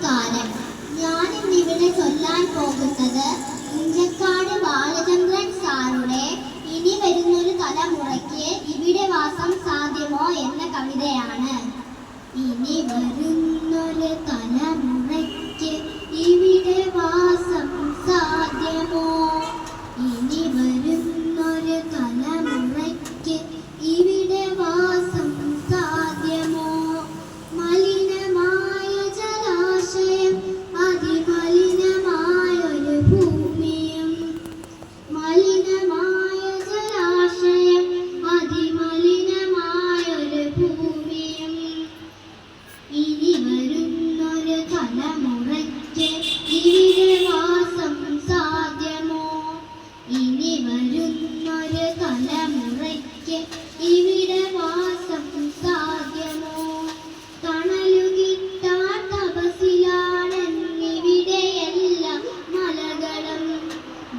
നമസ്കാരം. ഞാനിന്നിവിടെ ചൊല്ലാൻ പോകുന്നത് ഇഞ്ചക്കാട് ബാലചന്ദ്രൻ സാറുടെ ഇനി വരുന്നൊരു തലമുറയ്ക്ക് ഇവിടെ വാസം സാധ്യമോ എന്ന കവിതയാണ്. ഇനി വരുന്നൊരു തലമുറയ്ക്ക് ഇവിടെ വാസം സാധ്യമോ, ഇനി വരുന്നൊരു തലമുറയ്ക്ക് ഇവിടെ വാസം സാധ്യമോ. മലിനമായ ജലാശയം അതിമലിനമായൊരു ഭൂമിയും, മലിനമായ ജലാശയം അതിമലിനമായൊരു ഭൂമിയും. ഇനി വരുന്നൊരു തലമുറയ്ക്ക് ഇവിടെ വാസം സാധ്യമോ, ഇനി വരുന്നൊരു തലമുറയ്ക്ക് ഇവിടെ വാസം സാധ്യമോ. തണലു കിട്ടാൻ തപസിലാണെന്നിവിടെയെല്ലാം മലകളും,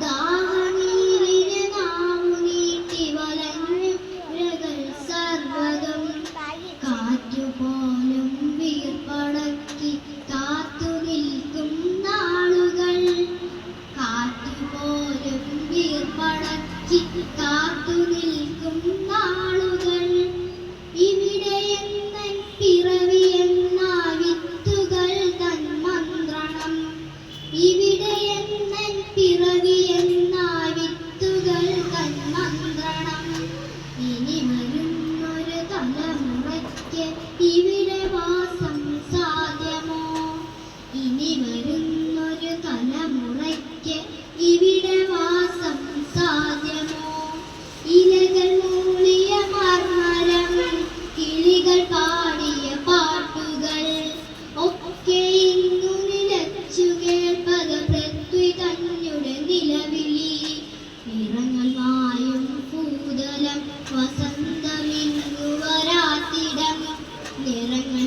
ദാഹനീരിന് നാവു നീട്ടി വലഞ്ഞു പുഴകൾ സർവ്വതും. കാറ്റുപോലും വീർപ്പടക്കി കാത്തു നിൽക്കും നാളുകൾ, കാറ്റുപോലും വീർപ്പടക്കി കാത്തു നിൽക്കും നാളുകൾ. ഇവിടെ എന്നൻ പിറവി എന്ന വിത്തുകൾ തൻ മന്ത്രണം, ഇവിടെ എന്നൻ പിറവി എന്ന വിത്തുകൾ തൻ മന്ത്രണം. ഇനി വരുന്നൊരു തലമുറയ്ക്ക് ഇവിടെ വാസം സാധ്യമോ, ഇനി വരുന്നൊരു തലമുറയ്ക്ക് ഇവിടെ വാസം സാധ്യമോ. ഇലകൾ മൂളിയ മർമരം, കിളികൾ പാടിയ പാട്ടുകൾ ഒക്കെ ഇന്നു നിലച്ചു കേൾപ്പത് പൃഥ്വി തന്നുടെ നിലവിളി. നിറങ്ങൾ മായും ഭൂതലം വസന്തമിന്നു വരാത്തിടം, നിറങ്ങൾ